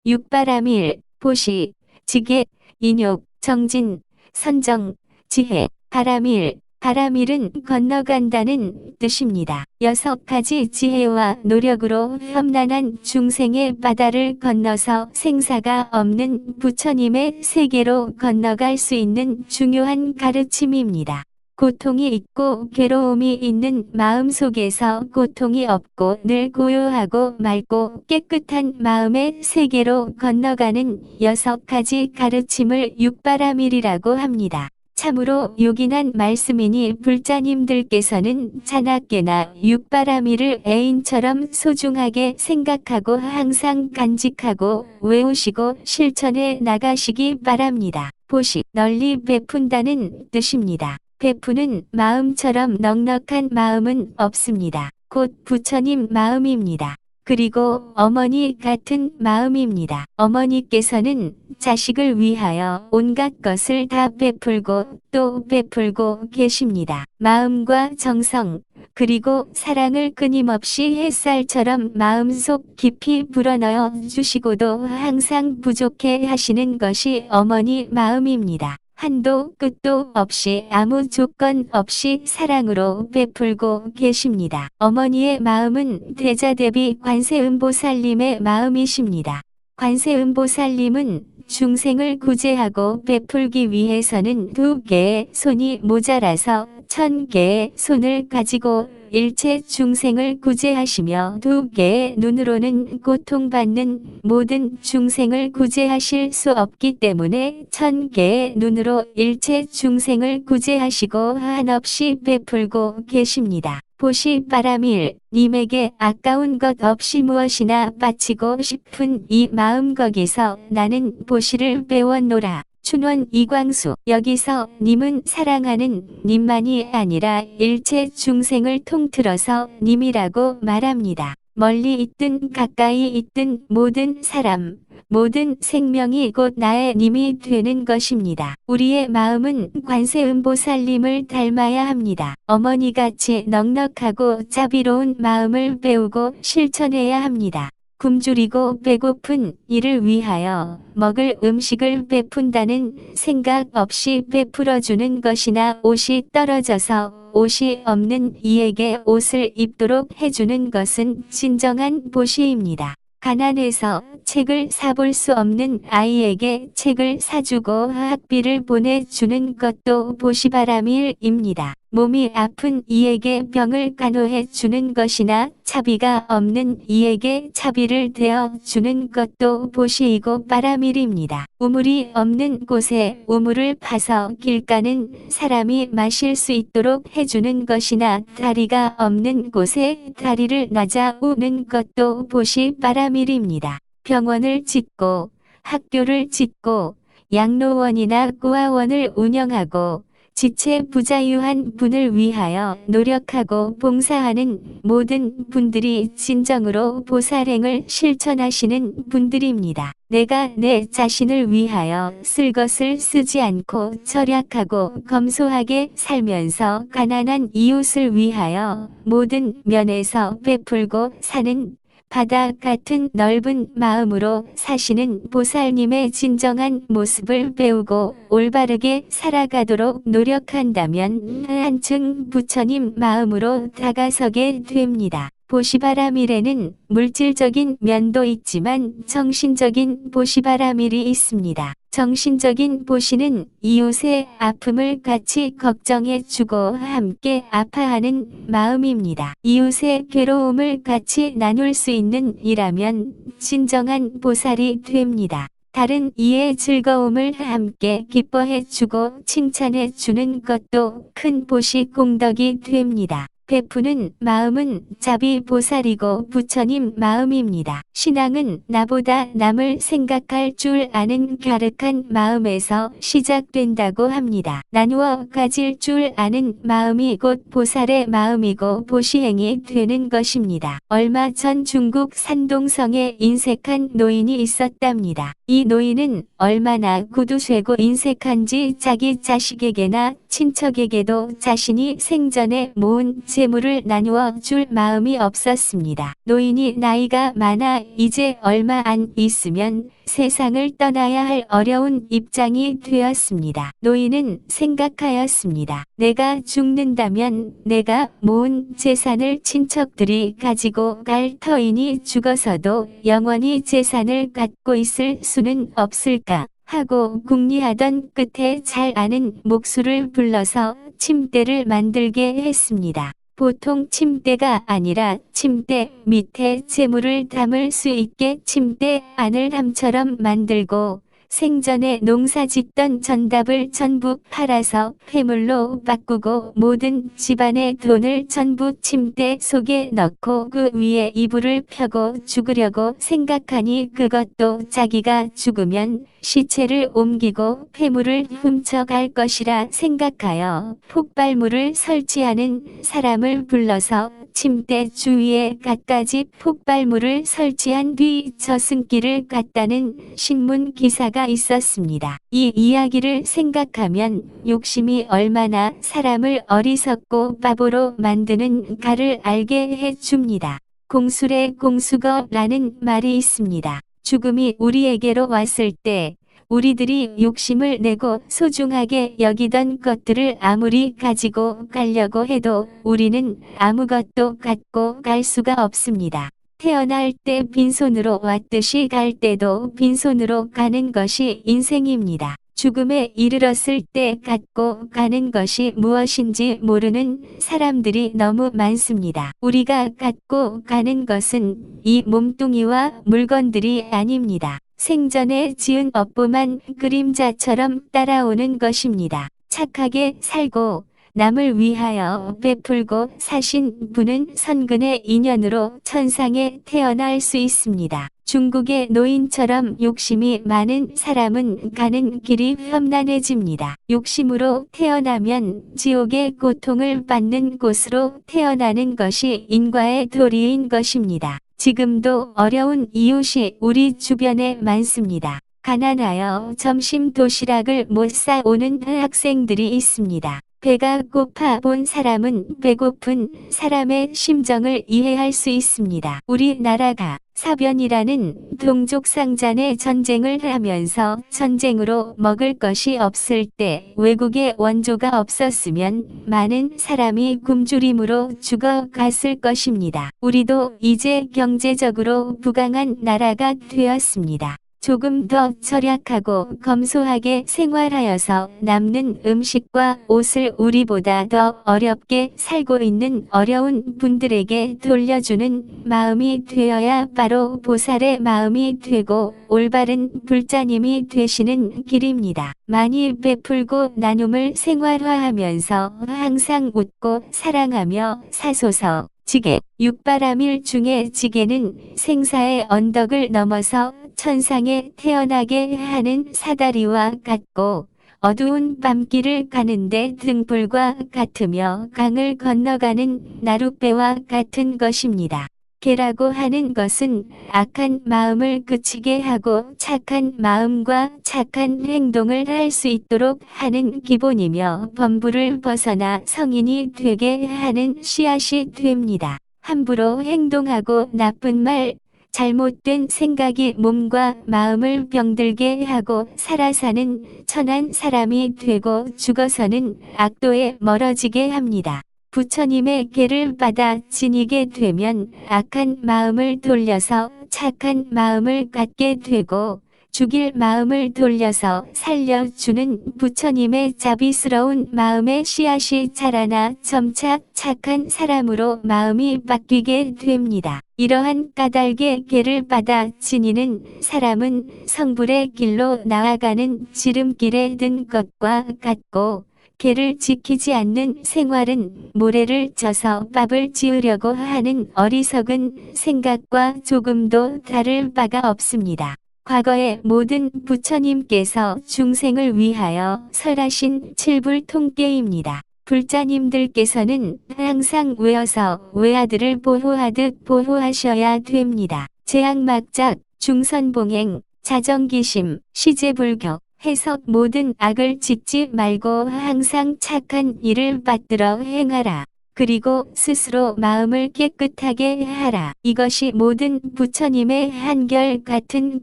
육바라밀, 보시, 지계, 인욕, 정진, 선정, 지혜, 바라밀. 바라밀은 건너간다는 뜻입니다. 6가지 지혜와 노력으로 험난한 중생의 바다를 건너서 생사가 없는 부처님의 세계로 건너갈 수 있는 중요한 가르침입니다. 고통이 있고 괴로움이 있는 마음 속에서 고통이 없고 늘 고요하고 맑고 깨끗한 마음의 세계로 건너가는 6가지 가르침을 육바라밀이라고 합니다. 참으로 요긴한 말씀이니 불자님들께서는 자나깨나 육바라밀을 애인처럼 소중하게 생각하고 항상 간직하고 외우시고 실천해 나가시기 바랍니다. 보시, 널리 베푼다는 뜻입니다. 베푸는 마음처럼 넉넉한 마음은 없습니다. 곧 부처님 마음입니다. 그리고 어머니 같은 마음입니다. 어머니께서는 자식을 위하여 온갖 것을 다 베풀고 또 베풀고 계십니다. 마음과 정성, 그리고 사랑을 끊임없이 햇살처럼 마음속 깊이 불어넣어 주시고도 항상 부족해 하시는 것이 어머니 마음입니다. 한도 끝도 없이 아무 조건 없이 사랑으로 베풀고 계십니다. 어머니의 마음은 대자대비 관세음보살님의 마음이십니다. 관세음보살님은 중생을 구제하고 베풀기 위해서는 2개의 손이 모자라서 1000개의 손을 가지고 일체 중생을 구제하시며 2개의 눈으로는 고통받는 모든 중생을 구제하실 수 없기 때문에 1000개의 눈으로 일체 중생을 구제하시고 한없이 베풀고 계십니다. 보시 바라밀, 님에게 아까운 것 없이 무엇이나 바치고 싶은 이 마음 거기서 나는 보시를 배웠노라. 춘원 이광수, 여기서 님은 사랑하는 님만이 아니라 일체 중생을 통틀어서 님이라고 말합니다. 멀리 있든 가까이 있든 모든 사람, 모든 생명이 곧 나의 님이 되는 것입니다. 우리의 마음은 관세음보살님을 닮아야 합니다. 어머니같이 넉넉하고 자비로운 마음을 배우고 실천해야 합니다. 굶주리고 배고픈 이를 위하여 먹을 음식을 베푼다는 생각 없이 베풀어주는 것이나 옷이 떨어져서 옷이 없는 이에게 옷을 입도록 해주는 것은 진정한 보시입니다. 가난해서 책을 사볼 수 없는 아이에게 책을 사주고 학비를 보내주는 것도 보시바라밀입니다. 몸이 아픈 이에게 병을 간호해 주는 것이나 차비가 없는 이에게 차비를 대어 주는 것도 보시이고 바라밀입니다. 우물이 없는 곳에 우물을 파서 길 가는 사람이 마실 수 있도록 해주는 것이나 다리가 없는 곳에 다리를 놔자우는 것도 보시바라밀입니다. 병원을 짓고 학교를 짓고 양로원이나 고아원을 운영하고 지체 부자유한 분을 위하여 노력하고 봉사하는 모든 분들이 진정으로 보살행을 실천하시는 분들입니다. 내가 내 자신을 위하여 쓸 것을 쓰지 않고 절약하고 검소하게 살면서 가난한 이웃을 위하여 모든 면에서 베풀고 사는 바다 같은 넓은 마음으로 사시는 보살님의 진정한 모습을 배우고 올바르게 살아가도록 노력한다면 한층 부처님 마음으로 다가서게 됩니다. 보시바라밀에는 물질적인 면도 있지만 정신적인 보시바라밀이 있습니다. 정신적인 보시는 이웃의 아픔을 같이 걱정해주고 함께 아파하는 마음입니다. 이웃의 괴로움을 같이 나눌 수 있는 이라면 진정한 보살이 됩니다. 다른 이의 즐거움을 함께 기뻐해주고 칭찬해주는 것도 큰 보시 공덕이 됩니다. 베푸는 마음은 자비보살이고 부처님 마음입니다. 신앙은 나보다 남을 생각할 줄 아는 갸륵한 마음에서 시작된다고 합니다. 나누어 가질 줄 아는 마음이 곧 보살의 마음이고 보시행이 되는 것입니다. 얼마 전 중국 산동성에 인색한 노인이 있었답니다. 이 노인은 얼마나 구두쇠고 인색한지 자기 자식에게나 친척에게도 자신이 생전에 모은 재물을 나누어 줄 마음이 없었습니다. 노인이 나이가 많아 이제 얼마 안 있으면 세상을 떠나야 할 어려운 입장이 되었습니다. 노인은 생각하였습니다. 내가 죽는다면 내가 모은 재산을 친척들이 가지고 갈 터이니 죽어서도 영원히 재산을 갖고 있을 수는 없을까 하고 궁리하던 끝에 잘 아는 목수를 불러서 침대를 만들게 했습니다. 보통 침대가 아니라 침대 밑에 재물을 담을 수 있게 침대 안을 담처럼 만들고 생전에 농사 짓던 전답을 전부 팔아서 회물로 바꾸고 모든 집안의 돈을 전부 침대 속에 넣고 그 위에 이불을 펴고 죽으려고 생각하니 그것도 자기가 죽으면 시체를 옮기고 회물을 훔쳐갈 것이라 생각하여 폭발물을 설치하는 사람을 불러서 침대 주위에 갖가지 폭발물을 설치한 뒤 저승길을 갔다는 신문 기사가 있었습니다. 이 이야기를 생각하면 욕심이 얼마나 사람을 어리석고 바보로 만드는가를 알게 해줍니다. 공술의 공수거라는 말이 있습니다. 죽음이 우리에게로 왔을 때 우리들이 욕심을 내고 소중하게 여기던 것들을 아무리 가지고 가려고 해도 우리는 아무것도 갖고 갈 수가 없습니다. 태어날 때 빈손으로 왔듯이 갈 때도 빈손으로 가는 것이 인생입니다. 죽음에 이르렀을 때 갖고 가는 것이 무엇인지 모르는 사람들이 너무 많습니다. 우리가 갖고 가는 것은 이 몸뚱이와 물건들이 아닙니다. 생전에 지은 업보만 그림자처럼 따라오는 것입니다. 착하게 살고 남을 위하여 베풀고 사신 분은 선근의 인연으로 천상에 태어날 수 있습니다. 중국의 노인처럼 욕심이 많은 사람은 가는 길이 험난해집니다. 욕심으로 태어나면 지옥의 고통을 받는 곳으로 태어나는 것이 인과의 도리인 것입니다. 지금도 어려운 이웃이 우리 주변에 많습니다. 가난하여 점심 도시락을 못 사오는 학생들이 있습니다. 배가 고파 본 사람은 배고픈 사람의 심정을 이해할 수 있습니다. 우리나라가 사변이라는 동족상잔의 전쟁을 하면서 전쟁으로 먹을 것이 없을 때 외국에 원조가 없었으면 많은 사람이 굶주림으로 죽어갔을 것입니다. 우리도 이제 경제적으로 부강한 나라가 되었습니다. 조금 더 절약하고 검소하게 생활하여서 남는 음식과 옷을 우리보다 더 어렵게 살고 있는 어려운 분들에게 돌려주는 마음이 되어야 바로 보살의 마음이 되고 올바른 불자님이 되시는 길입니다. 많이 베풀고 나눔을 생활화하면서 항상 웃고 사랑하며 사소서. 지게, 육바라밀 중에 지게는 생사의 언덕을 넘어서 천상에 태어나게 하는 사다리와 같고 어두운 밤길을 가는데 등불과 같으며 강을 건너가는 나룻배와 같은 것입니다. 개라고 하는 것은 악한 마음을 그치게 하고 착한 마음과 착한 행동을 할 수 있도록 하는 기본이며 범부를 벗어나 성인이 되게 하는 씨앗이 됩니다. 함부로 행동하고 나쁜 말, 잘못된 생각이 몸과 마음을 병들게 하고 살아 사는 천한 사람이 되고 죽어서는 악도에 멀어지게 합니다. 부처님의 계를 받아 지니게 되면 악한 마음을 돌려서 착한 마음을 갖게 되고 죽일 마음을 돌려서 살려주는 부처님의 자비스러운 마음의 씨앗이 자라나 점차 착한 사람으로 마음이 바뀌게 됩니다. 이러한 까닭의 계를 받아 지니는 사람은 성불의 길로 나아가는 지름길에 든 것과 같고 계를 지키지 않는 생활은 모래를 져서 밥을 지으려고 하는 어리석은 생각과 조금도 다를 바가 없습니다. 과거의 모든 부처님께서 중생을 위하여 설하신 칠불 통계입니다. 불자님들께서는 항상 외어서 외아들을 보호하듯 보호하셔야 됩니다. 재앙막작, 중선봉행, 자정기심, 시제불교 해서 모든 악을 짓지 말고 항상 착한 일을 받들어 행하라. 그리고 스스로 마음을 깨끗하게 하라. 이것이 모든 부처님의 한결 같은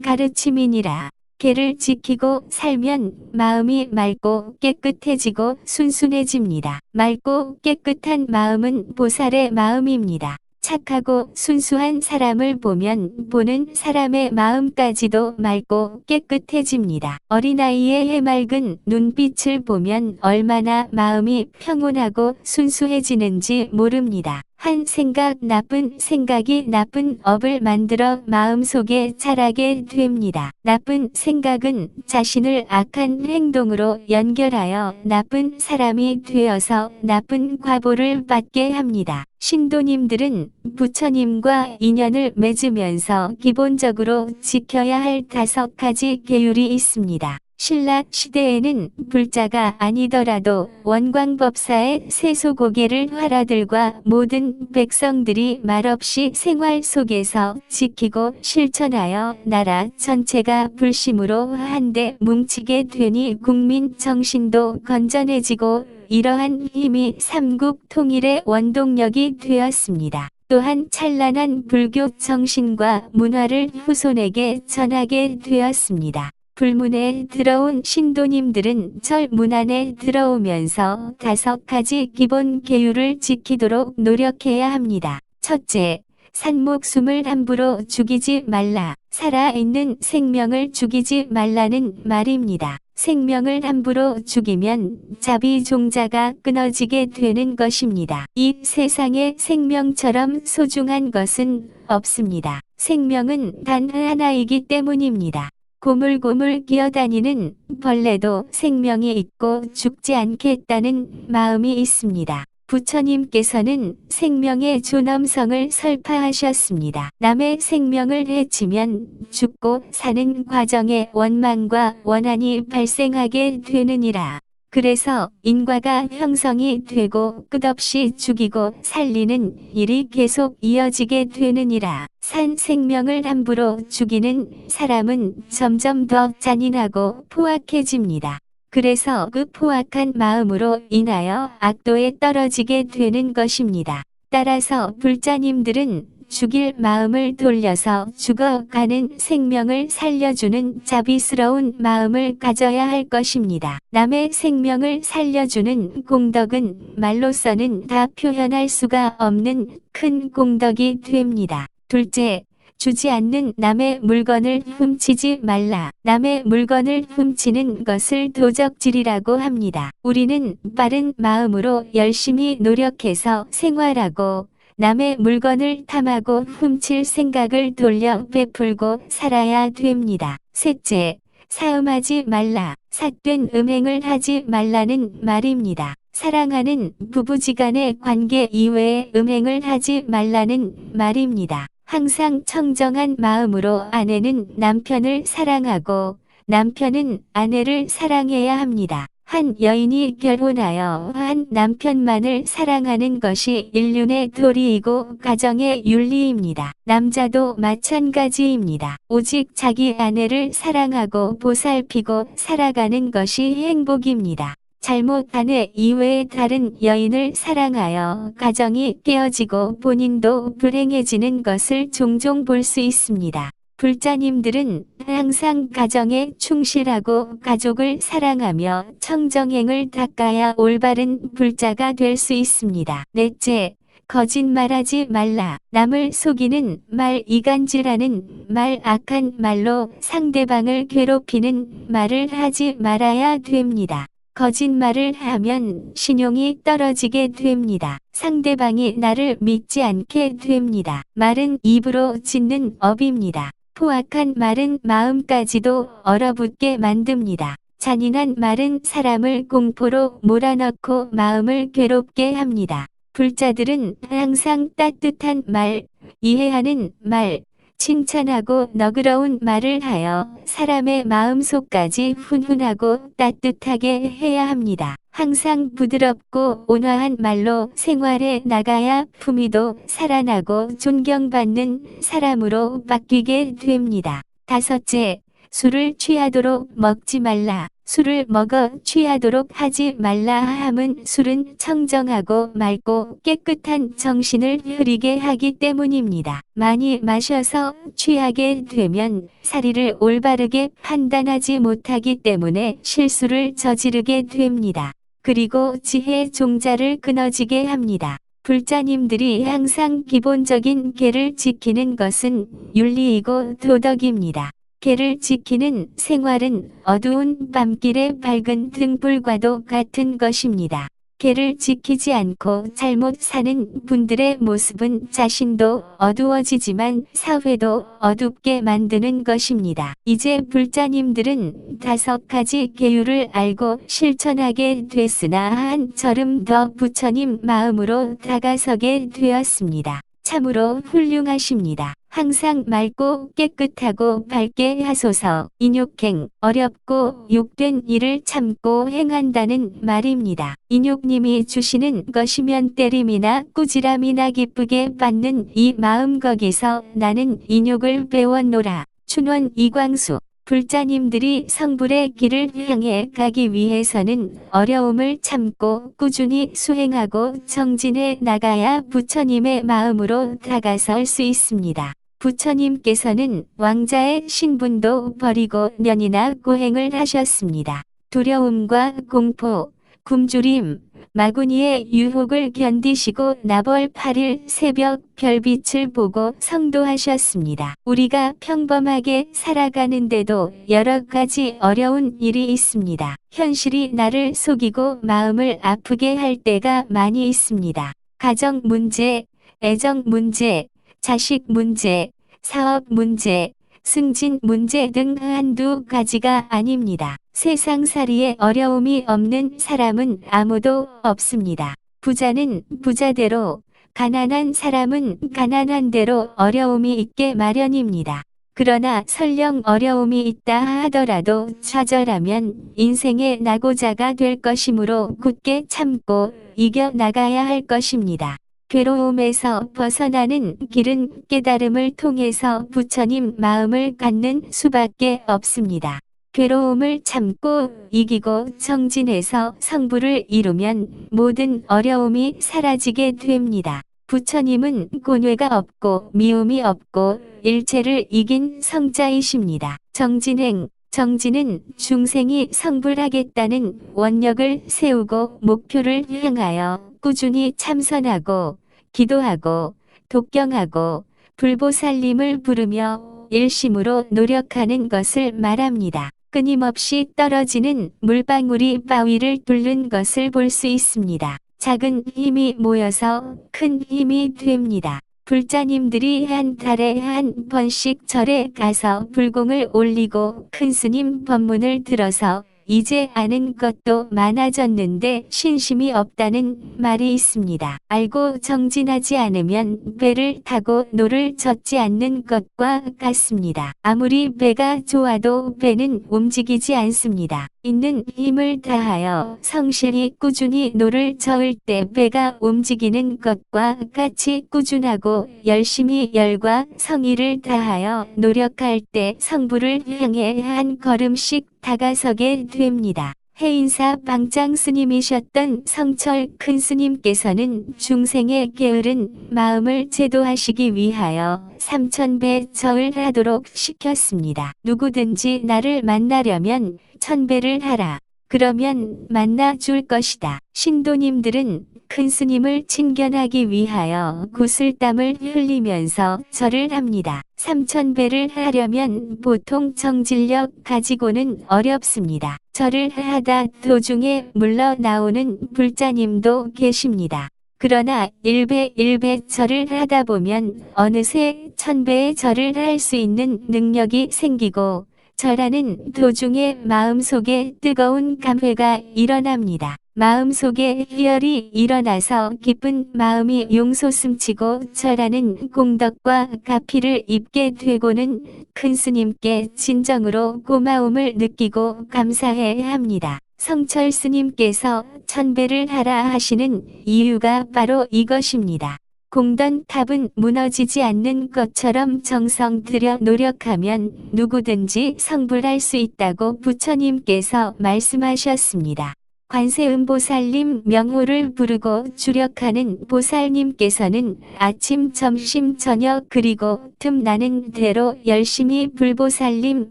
가르침이니라. 계를 지키고 살면 마음이 맑고 깨끗해지고 순순해집니다. 맑고 깨끗한 마음은 보살의 마음입니다. 착하고 순수한 사람을 보면 보는 사람의 마음까지도 맑고 깨끗해집니다. 어린아이의 해맑은 눈빛을 보면 얼마나 마음이 평온하고 순수해지는지 모릅니다. 한 생각 나쁜 생각이 나쁜 업을 만들어 마음속에 자라게 됩니다. 나쁜 생각은 자신을 악한 행동으로 연결하여 나쁜 사람이 되어서 나쁜 과보를 받게 합니다. 신도님들은 부처님과 인연을 맺으면서 기본적으로 지켜야 할 5가지 계율이 있습니다. 신라 시대에는 불자가 아니더라도 원광법사의 세소고개를 화라들과 모든 백성들이 말없이 생활 속에서 지키고 실천하여 나라 전체가 불심으로 한데 뭉치게 되니 국민 정신도 건전해지고 이러한 힘이 삼국 통일의 원동력이 되었습니다. 또한 찬란한 불교 정신과 문화를 후손에게 전하게 되었습니다. 불문에 들어온 신도님들은 절문 안에 들어오면서 5가지 기본 계율을 지키도록 노력해야 합니다. 첫째, 산목숨을 함부로 죽이지 말라. 살아있는 생명을 죽이지 말라는 말입니다. 생명을 함부로 죽이면 자비종자가 끊어지게 되는 것입니다. 이 세상에 생명처럼 소중한 것은 없습니다. 생명은 단 하나이기 때문입니다. 고물고물 기어다니는 벌레도 생명이 있고 죽지 않겠다는 마음이 있습니다. 부처님께서는 생명의 존엄성을 설파하셨습니다. 남의 생명을 해치면 죽고 사는 과정에 원망과 원한이 발생하게 되느니라. 그래서 인과가 형성이 되고 끝없이 죽이고 살리는 일이 계속 이어지게 되느니라. 산 생명을 함부로 죽이는 사람은 점점 더 잔인하고 포악해집니다. 그래서 그 포악한 마음으로 인하여 악도에 떨어지게 되는 것입니다. 따라서 불자님들은 죽일 마음을 돌려서 죽어가는 생명을 살려주는 자비스러운 마음을 가져야 할 것입니다. 남의 생명을 살려주는 공덕은 말로서는 다 표현할 수가 없는 큰 공덕이 됩니다. 둘째, 주지 않는 남의 물건을 훔치지 말라. 남의 물건을 훔치는 것을 도적질이라고 합니다. 우리는 바른 마음으로 열심히 노력해서 생활하고 남의 물건을 탐하고 훔칠 생각을 돌려 베풀고 살아야 됩니다. 셋째, 사음하지 말라. 삿된 음행을 하지 말라는 말입니다. 사랑하는 부부지간의 관계 이외에 음행을 하지 말라는 말입니다. 항상 청정한 마음으로 아내는 남편을 사랑하고 남편은 아내를 사랑해야 합니다. 한 여인이 결혼하여 한 남편만을 사랑하는 것이 인륜의 도리이고 가정의 윤리입니다. 남자도 마찬가지입니다. 오직 자기 아내를 사랑하고 보살피고 살아가는 것이 행복입니다. 잘못 아내 이외의 다른 여인을 사랑하여 가정이 깨어지고 본인도 불행해지는 것을 종종 볼 수 있습니다. 불자님들은 항상 가정에 충실하고 가족을 사랑하며 청정행을 닦아야 올바른 불자가 될 수 있습니다. 넷째, 거짓말하지 말라. 남을 속이는 말, 이간질하는 말, 악한 말로 상대방을 괴롭히는 말을 하지 말아야 됩니다. 거짓말을 하면 신용이 떨어지게 됩니다. 상대방이 나를 믿지 않게 됩니다. 말은 입으로 짓는 업입니다. 포악한 말은 마음까지도 얼어붙게 만듭니다. 잔인한 말은 사람을 공포로 몰아넣고 마음을 괴롭게 합니다. 불자들은 항상 따뜻한 말, 이해하는 말, 칭찬하고 너그러운 말을 하여 사람의 마음속까지 훈훈하고 따뜻하게 해야 합니다. 항상 부드럽고 온화한 말로 생활해 나가야 품위도 살아나고 존경받는 사람으로 바뀌게 됩니다. 다섯째, 술을 취하도록 먹지 말라. 술을 먹어 취하도록 하지 말라 함은 술은 청정하고 맑고 깨끗한 정신을 흐리게 하기 때문입니다. 많이 마셔서 취하게 되면 사리를 올바르게 판단하지 못하기 때문에 실수를 저지르게 됩니다. 그리고 지혜 종자를 끊어지게 합니다. 불자님들이 항상 기본적인 계를 지키는 것은 윤리이고 도덕입니다. 계를 지키는 생활은 어두운 밤길의 밝은 등불과도 같은 것입니다. 계를 지키지 않고 잘못 사는 분들의 모습은 자신도 어두워지지만 사회도 어둡게 만드는 것입니다. 이제 불자님들은 5가지 계율을 알고 실천하게 됐으나 한 걸음 더 부처님 마음으로 다가서게 되었습니다. 참으로 훌륭하십니다. 항상 맑고 깨끗하고 밝게 하소서. 인욕행, 어렵고 욕된 일을 참고 행한다는 말입니다. 인욕님이 주시는 것이면 때림이나 꾸지람이나 기쁘게 받는 이 마음 거기서 나는 인욕을 배웠노라. 춘원 이광수. 불자님들이 성불의 길을 향해 가기 위해서는 어려움을 참고 꾸준히 수행하고 정진해 나가야 부처님의 마음으로 다가설 수 있습니다. 부처님께서는 왕자의 신분도 버리고 년이나 고행을 하셨습니다. 두려움과 공포, 굶주림, 마구니의 유혹을 견디시고 나벌 8일 새벽 별빛을 보고 성도하셨습니다. 우리가 평범하게 살아가는데도 여러 가지 어려운 일이 있습니다. 현실이 나를 속이고 마음을 아프게 할 때가 많이 있습니다. 가정 문제, 애정 문제, 자식 문제, 사업 문제, 승진 문제 등 한두 가지가 아닙니다. 세상살이에 어려움이 없는 사람은 아무도 없습니다. 부자는 부자대로, 가난한 사람은 가난한 대로 어려움이 있게 마련입니다. 그러나 설령 어려움이 있다 하더라도 좌절하면 인생의 낙오자가 될 것이므로 굳게 참고 이겨나가야 할 것입니다. 괴로움에서 벗어나는 길은 깨달음을 통해서 부처님 마음을 갖는 수밖에 없습니다. 괴로움을 참고 이기고 정진해서 성부를 이루면 모든 어려움이 사라지게 됩니다. 부처님은 곤괴가 없고 미움이 없고 일체를 이긴 성자이십니다. 정진은 중생이 성불하겠다는 원력을 세우고 목표를 향하여 꾸준히 참선하고 기도하고 독경하고 불보살님을 부르며 일심으로 노력하는 것을 말합니다. 끊임없이 떨어지는 물방울이 바위를 뚫는 것을 볼 수 있습니다. 작은 힘이 모여서 큰 힘이 됩니다. 불자님들이 한 달에 한 번씩 절에 가서 불공을 올리고 큰 스님 법문을 들어서 이제 아는 것도 많아졌는데 신심이 없다는 말이 있습니다. 알고 정진하지 않으면 배를 타고 노를 젓지 않는 것과 같습니다. 아무리 배가 좋아도 배는 움직이지 않습니다. 있는 힘을 다하여 성실히 꾸준히 노를 저을 때 배가 움직이는 것과 같이 꾸준하고 열심히 열과 성의를 다하여 노력할 때 성부를 향해 한 걸음씩 다가서게 됩니다. 해인사 방장 스님이셨던 성철 큰 스님께서는 중생의 게으른 마음을 제도하시기 위하여 3000배 절을 하도록 시켰습니다. 누구든지 나를 만나려면 1000배를 하라. 그러면 만나 줄 것이다. 신도님들은 큰 스님을 친견하기 위하여 구슬땀을 흘리면서 절을 합니다. 3000배를 하려면 보통 정진력 가지고는 어렵습니다. 절을 하다 도중에 물러나오는 불자님도 계십니다. 그러나 1배 절을 하다 보면 어느새 1000배의 절을 할 수 있는 능력이 생기고 절하는 도중에 마음속에 뜨거운 감회가 일어납니다. 마음속에 희열이 일어나서 기쁜 마음이 용솟음치고 절하는 공덕과 가피를 입게 되고는 큰 스님께 진정으로 고마움을 느끼고 감사해야 합니다. 성철 스님께서 1000배를 하라 하시는 이유가 바로 이것입니다. 공던 탑은 무너지지 않는 것처럼 정성 들여 노력하면 누구든지 성불할 수 있다고 부처님께서 말씀하셨습니다. 관세음보살님 명호를 부르고 주력하는 보살님께서는 아침, 점심, 저녁 그리고 틈나는 대로 열심히 불보살님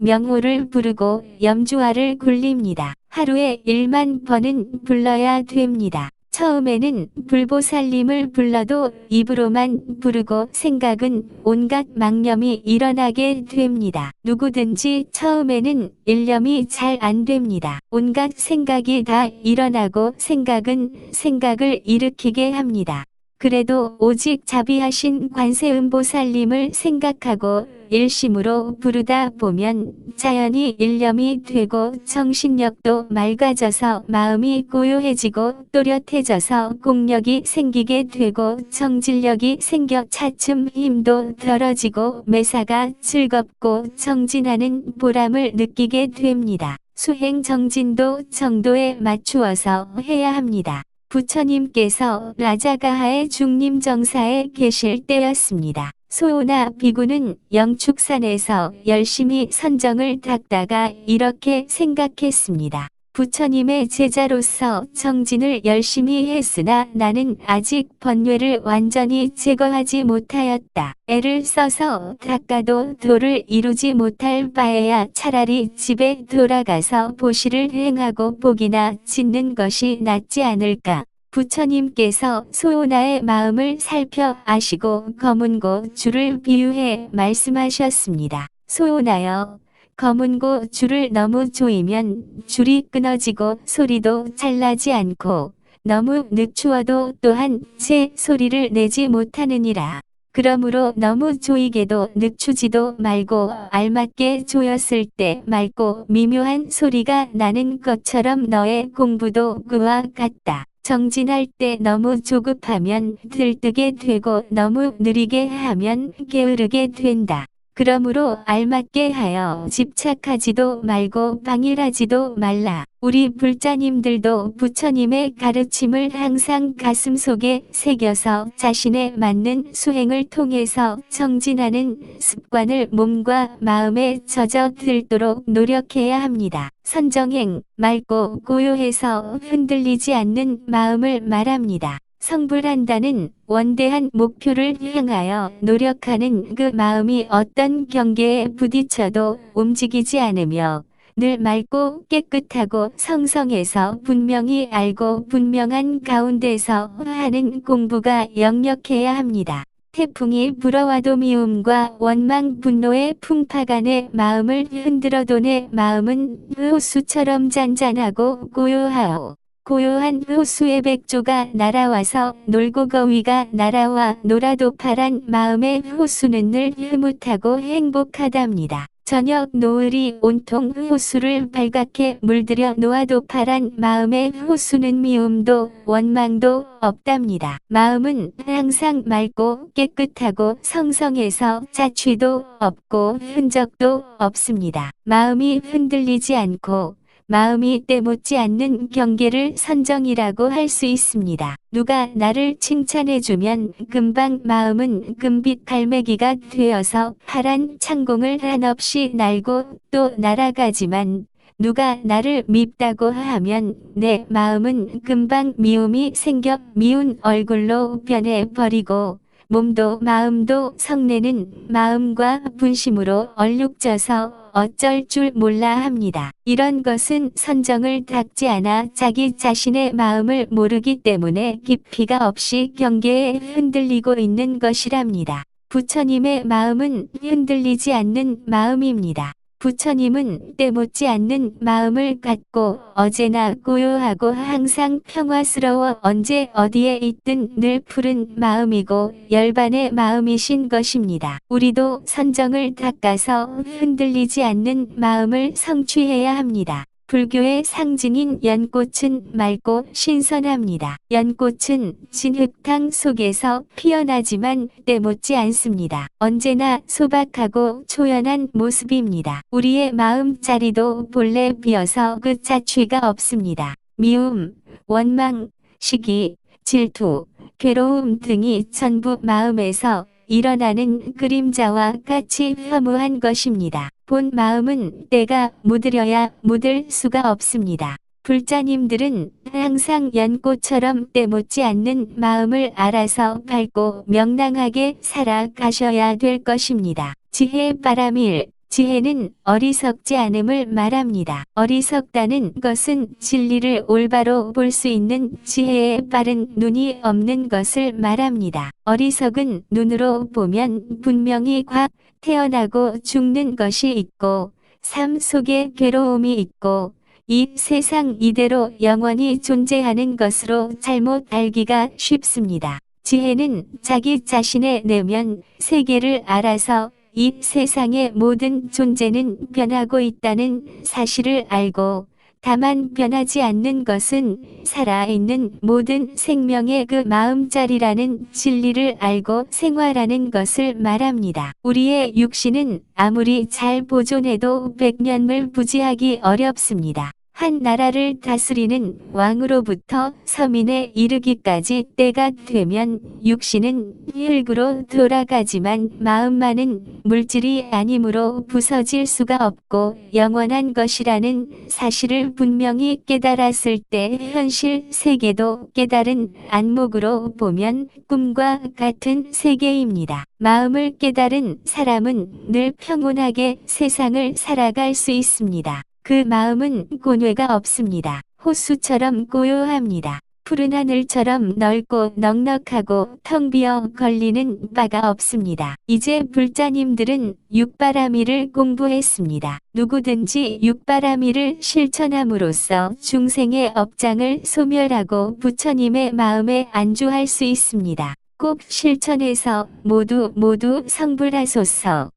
명호를 부르고 염주화를 굴립니다. 하루에 1만 번은 불러야 됩니다. 처음에는 불보살님을 불러도 입으로만 부르고 생각은 온갖 망념이 일어나게 됩니다. 누구든지 처음에는 일념이 잘 안 됩니다. 온갖 생각이 다 일어나고 생각을 일으키게 합니다. 그래도 오직 자비하신 관세음보살님을 생각하고 일심으로 부르다 보면 자연히 일념이 되고 정신력도 맑아져서 마음이 고요해지고 또렷해져서 공력이 생기게 되고 정진력이 생겨 차츰 힘도 덜어지고 매사가 즐겁고 정진하는 보람을 느끼게 됩니다. 수행 정진도 정도에 맞추어서 해야 합니다. 부처님께서 라자가하의 중림정사에 계실 때였습니다. 소호나 비구는 영축산에서 열심히 선정을 닦다가 이렇게 생각했습니다. 부처님의 제자로서 정진을 열심히 했으나 나는 아직 번뇌를 완전히 제거하지 못하였다. 애를 써서 닦아도 도를 이루지 못할 바에야 차라리 집에 돌아가서 보시를 행하고 복이나 짓는 것이 낫지 않을까. 부처님께서 소호나의 마음을 살펴 아시고 검은고 줄을 비유해 말씀하셨습니다. 소호나여, 검은고 줄을 너무 조이면 줄이 끊어지고 소리도 잘 나지 않고 너무 늦추어도 또한 제 소리를 내지 못하느니라. 그러므로 너무 조이게도 늦추지도 말고 알맞게 조였을 때 맑고 미묘한 소리가 나는 것처럼 너의 공부도 그와 같다. 정진할 때 너무 조급하면 들뜨게 되고 너무 느리게 하면 게으르게 된다. 그러므로 알맞게 하여 집착하지도 말고 방일하지도 말라. 우리 불자님들도 부처님의 가르침을 항상 가슴속에 새겨서 자신에 맞는 수행을 통해서 정진하는 습관을 몸과 마음에 젖어들도록 노력해야 합니다. 선정행, 맑고 고요해서 흔들리지 않는 마음을 말합니다. 성불한다는 원대한 목표를 향하여 노력하는 그 마음이 어떤 경계에 부딪혀도 움직이지 않으며 늘 맑고 깨끗하고 성성해서 분명히 알고 분명한 가운데서 하는 공부가 역력해야 합니다. 태풍이 불어와도 미움과 원망 분노의 풍파가 내 마음을 흔들어도 내 마음은 호수처럼 잔잔하고 고요하오. 고요한 호수의 백조가 날아와서 놀고 거위가 날아와 놀아도 파란 마음의 호수는 늘 흐뭇하고 행복하답니다. 저녁 노을이 온통 호수를 발갛게 물들여 놓아도 파란 마음의 호수는 미움도 원망도 없답니다. 마음은 항상 맑고 깨끗하고 성성해서 자취도 없고 흔적도 없습니다. 마음이 흔들리지 않고 마음이 때묻지 않는 경계를 선정이라고 할 수 있습니다. 누가 나를 칭찬해주면 금방 마음은 금빛 갈매기가 되어서 파란 창공을 한없이 날고 또 날아가지만 누가 나를 밉다고 하면 내 마음은 금방 미움이 생겨 미운 얼굴로 변해버리고 몸도 마음도 성내는 마음과 분심으로 얼룩져서 어쩔 줄 몰라 합니다. 이런 것은 선정을 닦지 않아 자기 자신의 마음을 모르기 때문에 깊이가 없이 경계에 흔들리고 있는 것이랍니다. 부처님의 마음은 흔들리지 않는 마음입니다. 부처님은 때묻지 않는 마음을 갖고 어제나 고요하고 항상 평화스러워 언제 어디에 있든 늘 푸른 마음이고 열반의 마음이신 것입니다. 우리도 선정을 닦아서 흔들리지 않는 마음을 성취해야 합니다. 불교의 상징인 연꽃은 맑고 신선합니다. 연꽃은 진흙탕 속에서 피어나지만 때묻지 않습니다. 언제나 소박하고 초연한 모습입니다. 우리의 마음자리도 본래 비어서 그 자취가 없습니다. 미움, 원망, 시기, 질투, 괴로움 등이 전부 마음에서 일어나는 그림자와 같이 허무한 것입니다. 본 마음은 때가 묻으려야 묻을 수가 없습니다. 불자님들은 항상 연꽃처럼 때 묻지 않는 마음을 알아서 밝고 명랑하게 살아가셔야 될 것입니다. 지혜 바라밀. 지혜는 어리석지 않음을 말합니다. 어리석다는 것은 진리를 올바로 볼 수 있는 지혜에 바른 눈이 없는 것을 말합니다. 어리석은 눈으로 보면 분명히 곽 태어나고 죽는 것이 있고 삶 속에 괴로움이 있고 이 세상 이대로 영원히 존재하는 것으로 잘못 알기가 쉽습니다. 지혜는 자기 자신의 내면 세계를 알아서 이 세상의 모든 존재는 변하고 있다는 사실을 알고 다만 변하지 않는 것은 살아있는 모든 생명의 그 마음자리라는 진리를 알고 생활하는 것을 말합니다. 우리의 육신은 아무리 잘 보존해도 백년물부지하기 어렵습니다. 한 나라를 다스리는 왕으로부터 서민에 이르기까지 때가 되면 육신은 흙으로 돌아가지만 마음만은 물질이 아니므로 부서질 수가 없고 영원한 것이라는 사실을 분명히 깨달았을 때 현실 세계도 깨달은 안목으로 보면 꿈과 같은 세계입니다. 마음을 깨달은 사람은 늘 평온하게 세상을 살아갈 수 있습니다. 그 마음은 곤외가 없습니다. 호수처럼 고요합니다. 푸른 하늘처럼 넓고 넉넉하고 텅 비어 걸리는 바가 없습니다. 이제 불자님들은 육바라밀을 공부했습니다. 누구든지 육바라밀을 실천함으로써 중생의 업장을 소멸하고 부처님의 마음에 안주할 수 있습니다. 꼭 실천해서 모두 성불하소서.